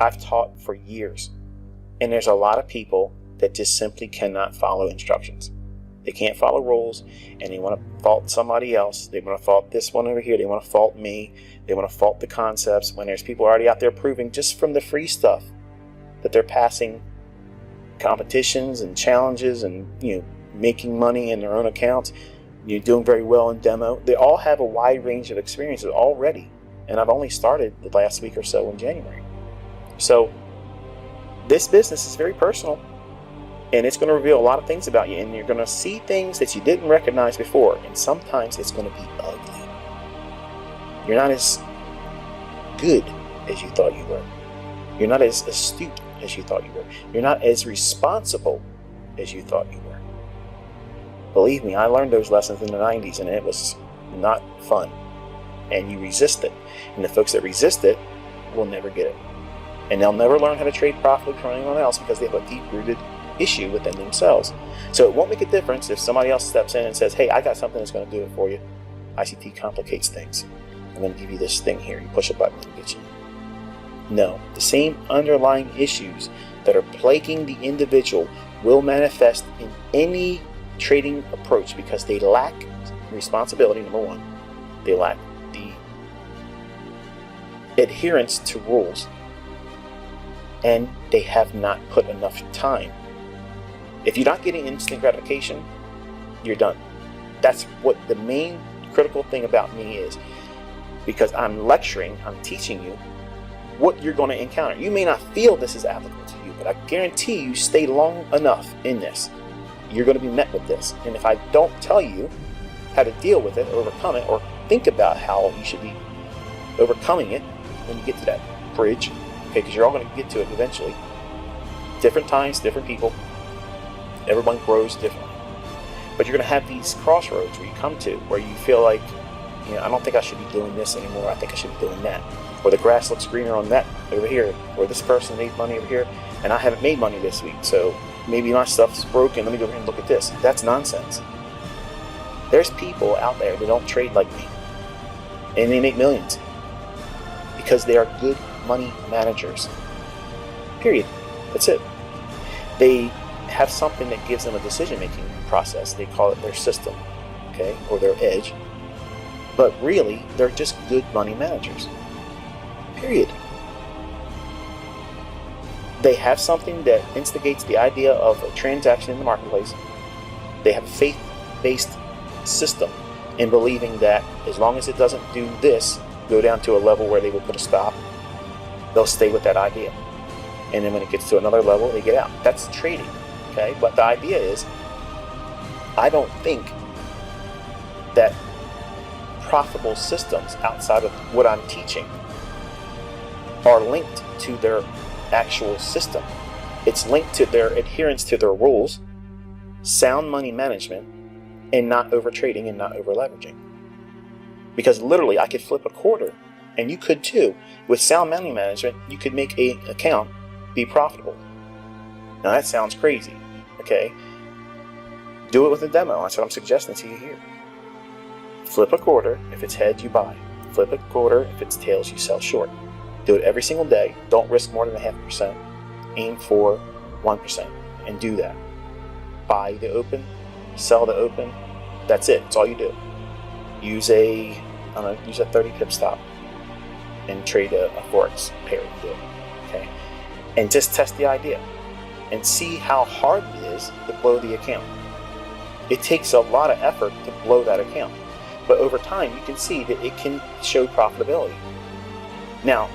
I've taught for years, and there's a lot of people that just simply cannot follow instructions. They can't follow rules, and they want to fault somebody else. They want to fault this one over here. They want to fault me. They want to fault the concepts, when there's people already out there proving just from the free stuff that they're passing competitions and challenges and, making money in their own accounts. You're doing very well in demo. They all have a wide range of experiences already, and I've only started the last week or so in January. So this business is very personal, and it's going to reveal a lot of things about you, and you're going to see things that you didn't recognize before, and sometimes it's going to be ugly. You're not as good as you thought you were. You're not as astute as you thought you were. You're not as responsible as you thought you were. Believe me, I learned those lessons in the 90s, and it was not fun. And you resist it. And the folks that resist it will never get it. And they'll never learn how to trade profitably from anyone else, because they have a deep-rooted issue within themselves. So it won't make a difference if somebody else steps in and says, hey, I got something that's going to do it for you. ICT complicates things. I'm going to give you this thing here. You push a button and get you. No, the same underlying issues that are plaguing the individual will manifest in any trading approach, because they lack responsibility, number one. They lack the adherence to rules, and they have not put enough time. If you're not getting instant gratification, you're done. That's what the main critical thing about me is, because I'm lecturing, I'm teaching you what you're going to encounter. You may not feel this is applicable to you, but I guarantee you stay long enough in this, you're going to be met with this. And if I don't tell you how to deal with it, or overcome it, or think about how you should be overcoming it when you get to that bridge, okay, because you're all going to get to it eventually. Different times, different people. Everyone grows differently. But you're going to have these crossroads where you come to, where you feel like, I don't think I should be doing this anymore. I think I should be doing that. Or the grass looks greener on that over here. Or this person made money over here, and I haven't made money this week. So maybe my stuff's broken. Let me go over here and look at this. That's nonsense. There's people out there that don't trade like me, and they make millions because they are good money managers. Period. That's it. They have something that gives them a decision-making process. They call it their system, okay, or their edge. But really, they're just good money managers. Period. They have something that instigates the idea of a transaction in the marketplace. They have a faith-based system in believing that as long as it doesn't do this, go down to a level where they will put a stop, they'll stay with that idea. And then when it gets to another level, they get out. That's trading, okay? But the idea is, I don't think that profitable systems outside of what I'm teaching are linked to their actual system. It's linked to their adherence to their rules, sound money management, and not over trading and not over leveraging. Because literally, I could flip a quarter, and you could too. With sound money management, you could make an account be profitable. Now that sounds crazy, okay? Do it with a demo. That's what I'm suggesting to you here. Flip a quarter. If it's heads, you buy. Flip a quarter. If it's tails, you sell short. Do it every single day. Don't risk more than 0.5%. Aim for 1% and do that. Buy the open, sell the open. That's it. That's all you do. Use a 30 pip stop and trade a forex pair. Do it. Okay, and just test the idea and see how hard it is to blow the account. It takes a lot of effort to blow that account, but over time you can see that it can show profitability. Now,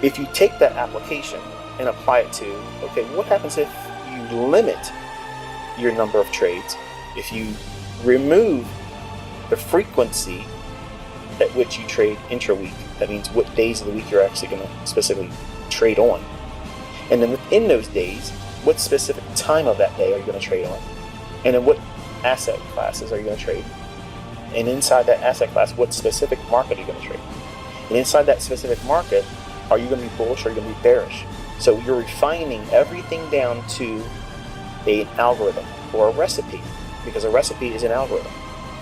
if you take that application and apply it to, okay, what happens if you limit your number of trades? If you remove the frequency at which you trade intra-week, that means what days of the week you're actually going to specifically trade on. And then within those days, what specific time of that day are you going to trade on? And then what asset classes are you going to trade? And inside that asset class, what specific market are you going to trade? And inside that specific market, are you going to be bullish or are you going to be bearish? So you're refining everything down to an algorithm or a recipe, because a recipe is an algorithm.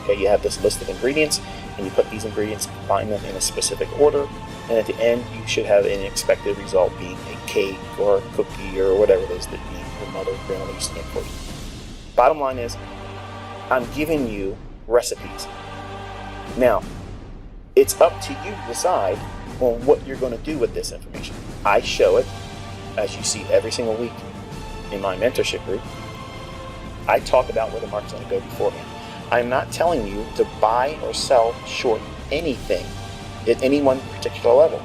Okay, you have this list of ingredients, and you put these ingredients, combine them in a specific order, and at the end you should have an expected result being a cake or a cookie or whatever it is that your mother or grandmother used to make for you. Bottom line is, I'm giving you recipes. Now, it's up to you to decide on what you're going to do with this information. I show it, as you see every single week in my mentorship group. I talk about where the market's going to go beforehand. I'm not telling you to buy or sell short anything at any one particular level.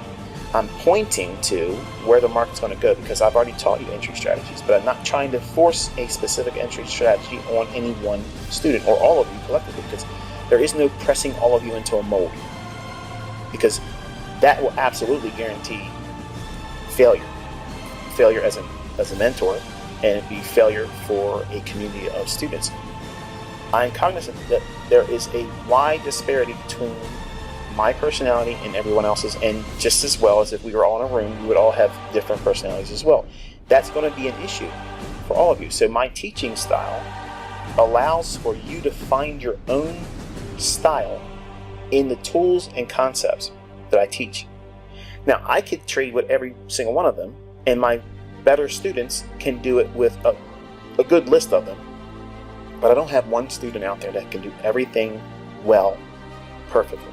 I'm pointing to where the market's going to go because I've already taught you entry strategies, but I'm not trying to force a specific entry strategy on any one student or all of you collectively, because there is no pressing all of you into a mold, because that will absolutely guarantee failure as a mentor, and it'd be failure for a community of students. I'm cognizant that there is a wide disparity between my personality and everyone else's, and just as well as if we were all in a room, we would all have different personalities as well. That's going to be an issue for all of you. So my teaching style allows for you to find your own style in the tools and concepts that I teach. Now, I could trade with every single one of them, and my better students can do it with a good list of them, but I don't have one student out there that can do everything well, perfectly.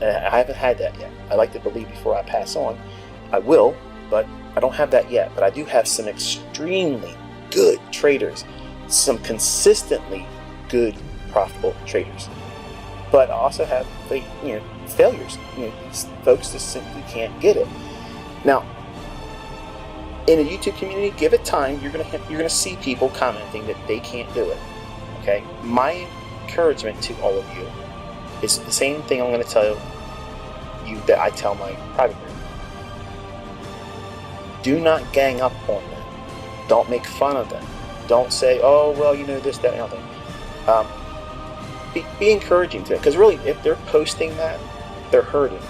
I haven't had that yet. I like to believe before I pass on, I will, but I don't have that yet. But I do have some extremely good traders, some consistently good, profitable traders. But I also have failures. These folks just simply can't get it. Now, in the YouTube community, give it time. You're gonna see people commenting that they can't do it. Okay, my encouragement to all of you is the same thing I'm going to tell you that I tell my private group. Do not gang up on them. Don't make fun of them. Don't say, oh, well, this, that, and other. Be encouraging to them, because really, if they're posting that, they're hurting.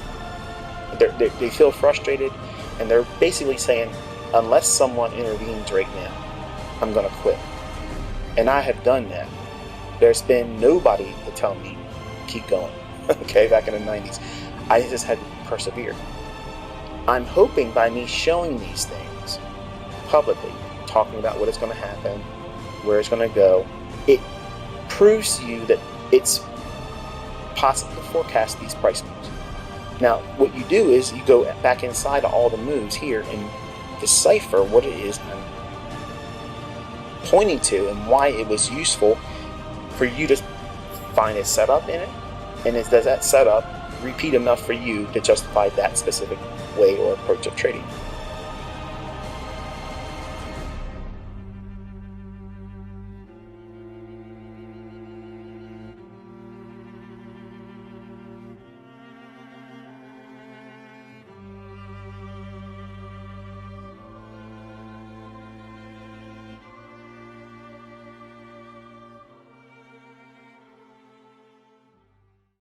They feel frustrated, and they're basically saying, unless someone intervenes right now, I'm going to quit. And I have done that. There's been nobody to tell me, keep going. Okay, back in the 90s. I just had to persevere. I'm hoping by me showing these things publicly, talking about what is going to happen, where it's going to go, it proves to you that it's possible to forecast these price moves. Now, what you do is you go back inside all the moves here and decipher what it is I'm pointing to and why it was useful for you to find a setup in it, and does that setup repeat enough for you to justify that specific way or approach of trading.